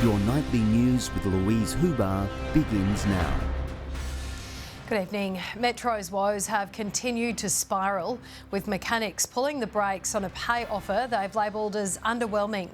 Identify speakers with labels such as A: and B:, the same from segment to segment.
A: Your nightly news with Louise Hobart begins now.
B: Good evening. Metro's woes have continued to spiral, with mechanics pulling the brakes on a pay offer they've labelled as underwhelming.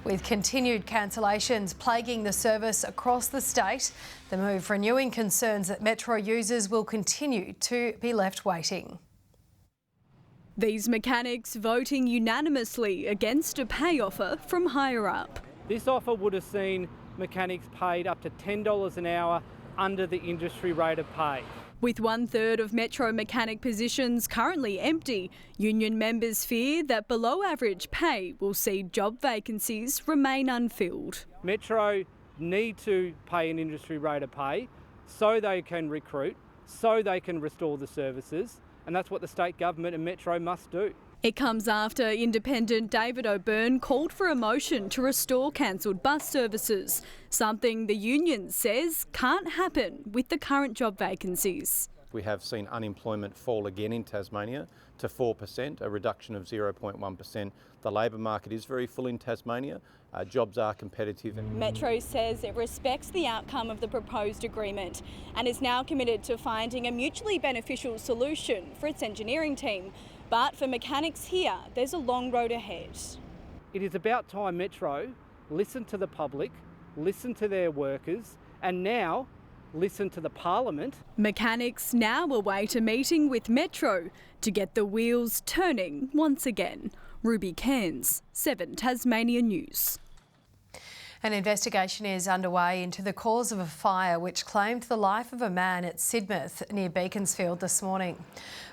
B: With continued cancellations plaguing the service across the state, the move renewing concerns that Metro users will continue to be left waiting.
C: These mechanics voting unanimously against a pay offer from higher up.
D: This offer would have seen mechanics paid up to $10 an hour under the industry rate of pay.
C: With 1/3 of Metro mechanic positions currently empty, union members fear that below average pay will see job vacancies remain unfilled.
D: Metro need to pay an industry rate of pay so they can recruit, so they can restore the services, and that's what the state government and Metro must do.
C: It comes after independent David O'Byrne called for a motion to restore cancelled bus services, something the union says can't happen with the current job vacancies.
E: We have seen unemployment fall again in Tasmania to 4%, a reduction of 0.1%. The labour market is very full in Tasmania. Jobs are competitive.
C: Metro says it respects the outcome of the proposed agreement and is now committed to finding a mutually beneficial solution for its engineering team. But for mechanics here, there's a long road ahead.
D: It is about time Metro listen to the public, listen to their workers, and now listen to the Parliament.
C: Mechanics now await a meeting with Metro to get the wheels turning once again. Ruby Cairns, 7 Tasmanian News.
B: An investigation is underway into the cause of a fire which claimed the life of a man at Sidmouth near Beaconsfield this morning.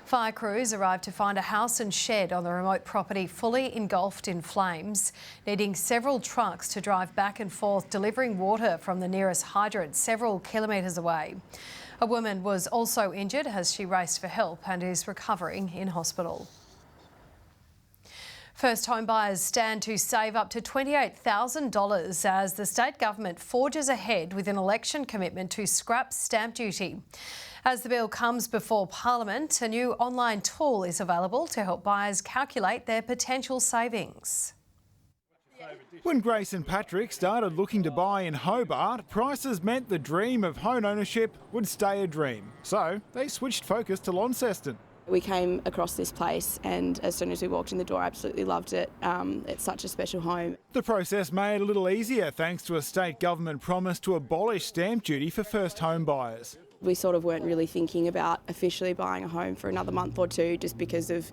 B: Fire crews arrived to find a house and shed on the remote property fully engulfed in flames, needing several trucks to drive back and forth delivering water from the nearest hydrant several kilometres away. A woman was also injured as she raced for help and is recovering in hospital. First home buyers stand to save up to $28,000 as the state government forges ahead with an election commitment to scrap stamp duty. As the bill comes before Parliament, a new online tool is available to help buyers calculate their potential savings.
F: When Grace and Patrick started looking to buy in Hobart, prices meant the dream of home ownership would stay a dream. So they switched focus to Launceston.
G: We came across this place and as soon as we walked in the door, I absolutely loved it. It's such a special home.
F: The process made a little easier thanks to a state government promise to abolish stamp duty for first home buyers.
G: We sort of weren't really thinking about officially buying a home for another month or two just because of,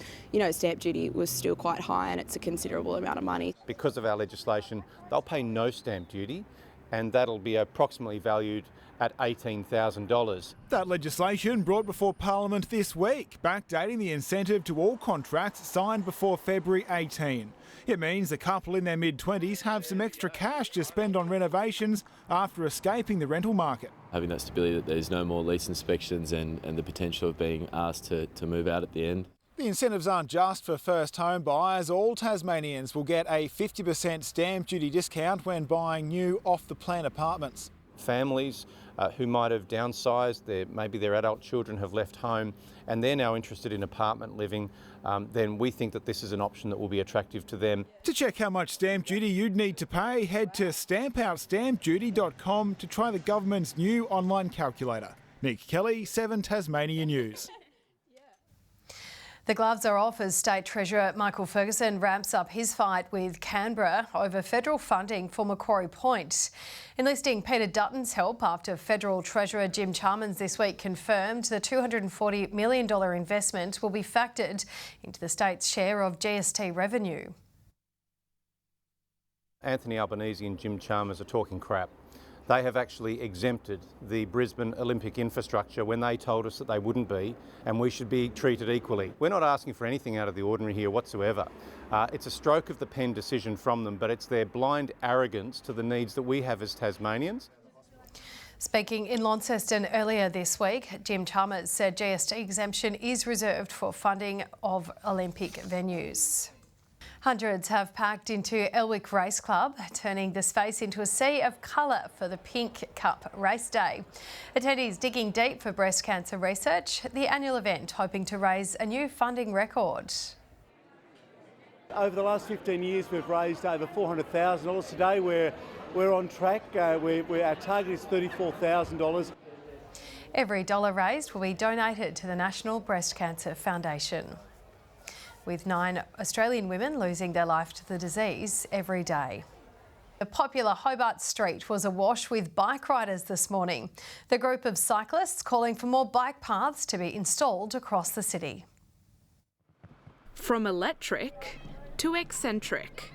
G: stamp duty was still quite high and it's a considerable amount of money.
E: Because of our legislation, they'll pay no stamp duty and that'll be approximately valued at $18,000.
F: That legislation brought before Parliament this week, backdating the incentive to all contracts signed before February 18. It means a couple in their mid-20s have some extra cash to spend on renovations after escaping the rental market.
H: Having that stability that there's no more lease inspections and the potential of being asked to move out at the end.
F: The incentives aren't just for first home buyers. All Tasmanians will get a 50% stamp duty discount when buying new off-the-plan apartments.
E: Families who might have downsized, maybe their adult children have left home and they're now interested in apartment living, then we think that this is an option that will be attractive to them.
F: To check how much stamp duty you'd need to pay, head to stampoutstampduty.com to try the government's new online calculator. Nick Kelly, 7 Tasmanian News.
B: The gloves are off as State Treasurer Michael Ferguson ramps up his fight with Canberra over federal funding for Macquarie Point. Enlisting Peter Dutton's help after Federal Treasurer Jim Chalmers this week confirmed the $240 million investment will be factored into the state's share of GST revenue.
E: Anthony Albanese and Jim Chalmers are talking crap. They have actually exempted the Brisbane Olympic infrastructure when they told us that they wouldn't be, and we should be treated equally. We're not asking for anything out of the ordinary here whatsoever. It's a stroke of the pen decision from them, but it's their blind arrogance to the needs that we have as Tasmanians.
B: Speaking in Launceston earlier this week, Jim Chalmers said GST exemption is reserved for funding of Olympic venues. Hundreds have packed into Elwick Race Club, turning the space into a sea of colour for the Pink Cup race day. Attendees digging deep for breast cancer research, the annual event hoping to raise a new funding record.
I: Over the last 15 years, we've raised over $400,000. Today we're We're on track. Our target is $34,000.
B: Every dollar raised will be donated to the National Breast Cancer Foundation, with 9 Australian women losing their life to the disease every day. The popular Hobart Street was awash with bike riders this morning. The group of cyclists calling for more bike paths to be installed across the city.
J: From electric to eccentric,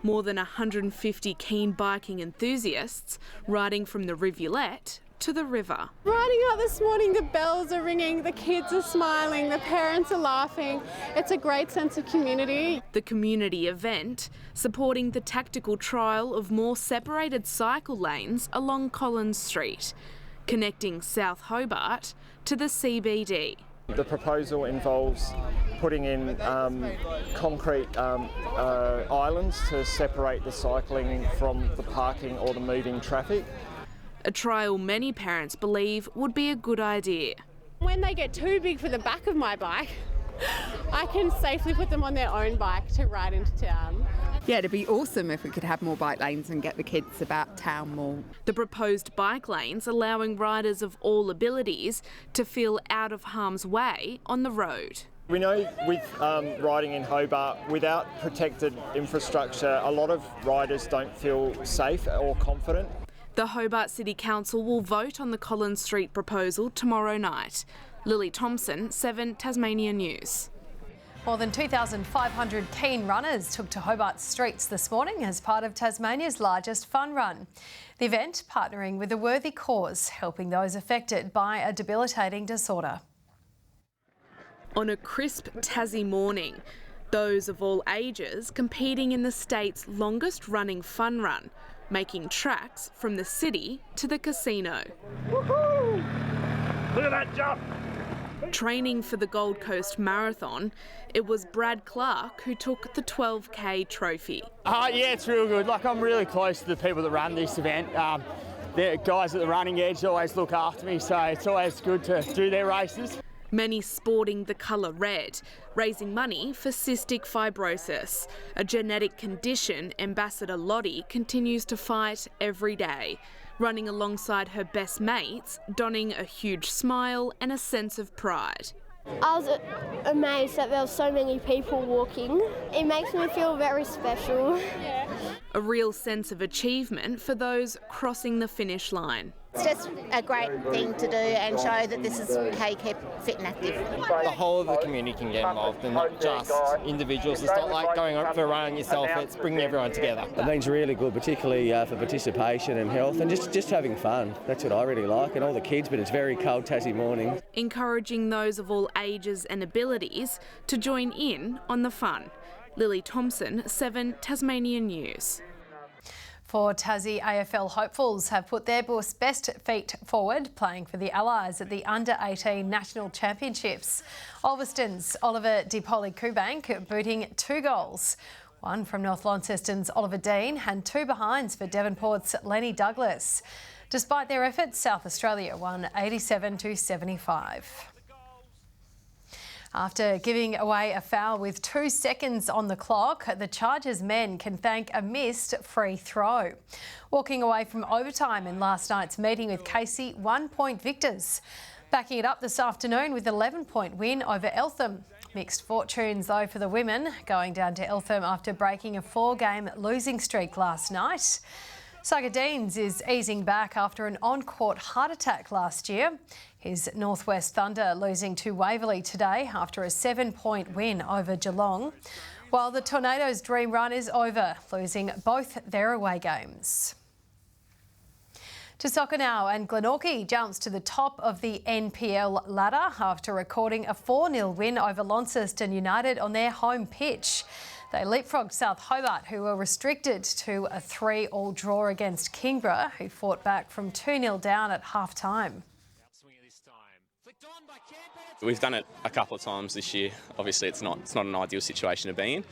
J: more than 150 keen biking enthusiasts riding from the rivulet to the river.
K: Riding out this morning, the bells are ringing, the kids are smiling, the parents are laughing. It's a great sense of community.
J: The community event supporting the tactical trial of more separated cycle lanes along Collins Street, connecting South Hobart to the CBD.
L: The proposal involves putting in concrete islands to separate the cycling from the parking or the moving traffic.
J: A trial many parents believe would be a good idea.
K: When they get too big for the back of my bike, I can safely put them on their own bike to ride into town.
M: Yeah, it'd be awesome if we could have more bike lanes and get the kids about town more.
J: The proposed bike lanes allowing riders of all abilities to feel out of harm's way on the road.
L: We know with riding in Hobart, without protected infrastructure, a lot of riders don't feel safe or confident.
J: The Hobart City Council will vote on the Collins Street proposal tomorrow night. Lily Thompson, 7 Tasmanian News.
B: More than 2,500 keen runners took to Hobart streets this morning as part of Tasmania's largest fun run. The event partnering with a worthy cause, helping those affected by a debilitating disorder.
J: On a crisp Tassie morning, those of all ages competing in the state's longest running fun run, making tracks from the city to the casino.
N: Woohoo! Look at that jump!
J: Training for the Gold Coast Marathon, it was Brad Clark who took the 12K trophy.
O: Yeah, it's real good. Like, I'm really close to the people that run this event. The guys at the running edge always look after me, so it's always good to do their races.
J: Many sporting the colour red, raising money for cystic fibrosis, a genetic condition Ambassador Lottie continues to fight every day, running alongside her best mates, donning a huge smile and a sense of pride.
P: I was amazed that there were so many people walking. It makes me feel very special.
J: A real sense of achievement for those crossing the finish line.
Q: It's just a great thing to do and show that this is how you keep fit and active.
R: The whole of the community can get involved and not just individuals. It's not like going up for a run yourself, it's bringing everyone together.
S: I think it's really good, particularly for participation and health and just having fun. That's what I really like, and all the kids, but it's very cold Tassie morning.
J: Encouraging those of all ages and abilities to join in on the fun. Lily Thompson, 7 Tasmanian News.
B: 4 Tassie AFL hopefuls have put their best feet forward, playing for the Allies at the Under-18 National Championships. Ulverston's Oliver De Poli-Kubank booting 2 goals. One from North Launceston's Oliver Dean and 2 behinds for Devonport's Lenny Douglas. Despite their efforts, South Australia won 87-75. After giving away a foul with 2 seconds on the clock, the Chargers men can thank a missed free throw. Walking away from overtime in last night's meeting with Casey, 1-point victors. Backing it up this afternoon with an 11-point win over Eltham. Mixed fortunes though for the women, going down to Eltham after breaking a 4-game losing streak last night. Sagadeens is easing back after an on-court heart attack last year. His Northwest Thunder losing to Waverley today after a 7-point win over Geelong, while the Tornadoes' dream run is over, losing both their away games. To soccer now, and Glenorchy jumps to the top of the NPL ladder after recording a 4-0 win over Launceston United on their home pitch. They leapfrogged South Hobart, who were restricted to a 3-3 draw against Canberra, who fought back from 2-0 down at half-time.
T: We've done it a couple of times this year. Obviously, it's not an ideal situation to be in,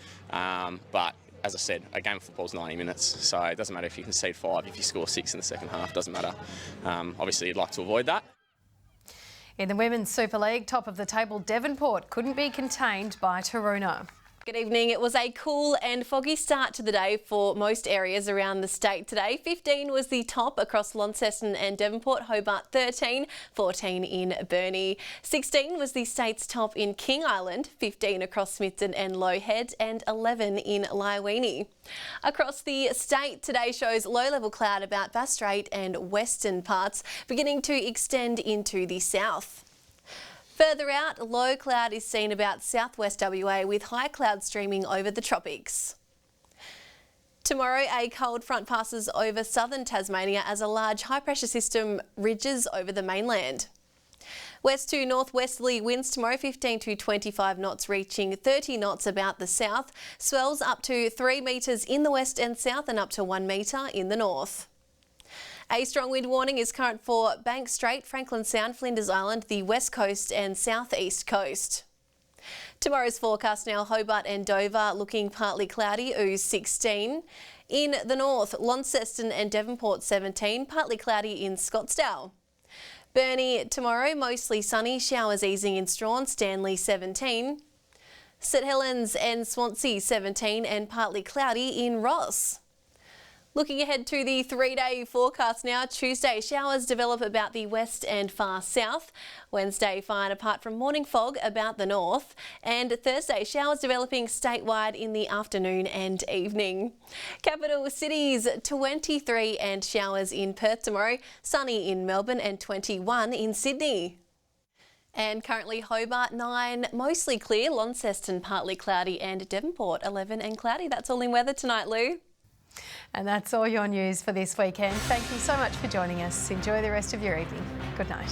T: but as I said, a game of football is 90 minutes, so it doesn't matter if you concede 5, if you score 6 in the second half, doesn't matter. Obviously, you'd like to avoid that.
B: In the Women's Super League, top of the table Devonport couldn't be contained by Taroona.
U: Good evening. It was a cool and foggy start to the day for most areas around the state today. 15 was the top across Launceston and Devonport, Hobart 13, 14 in Burnie. 16 was the state's top in King Island, 15 across Smithton and Low Head, and 11 in Lyweenie. Across the state today shows low-level cloud about Bass Strait and western parts, beginning to extend into the south. Further out, low cloud is seen about southwest WA with high cloud streaming over the tropics. Tomorrow, a cold front passes over southern Tasmania as a large high-pressure system ridges over the mainland. West to northwesterly winds tomorrow, 15 to 25 knots, reaching 30 knots about the south. Swells up to 3 metres in the west and south and up to 1 metre in the north. A strong wind warning is current for Bank Strait, Franklin Sound, Flinders Island, the west coast and southeast coast. Tomorrow's forecast now, Hobart and Dover looking partly cloudy, ooze 16. In the north, Launceston and Devonport 17, partly cloudy in Scottsdale. Burnie tomorrow, mostly sunny, showers easing in Strawn, Stanley 17. St Helens and Swansea 17 and partly cloudy in Ross. Looking ahead to the 3-day forecast now, Tuesday showers develop about the west and far south. Wednesday fine apart from morning fog about the north. And Thursday showers developing statewide in the afternoon and evening. Capital cities 23 and showers in Perth tomorrow, sunny in Melbourne and 21 in Sydney. And currently Hobart 9, mostly clear, Launceston partly cloudy and Devonport 11 and cloudy. That's all in weather tonight, Lou.
B: And that's all your news for this weekend. Thank you so much for joining us. Enjoy the rest of your evening. Good night.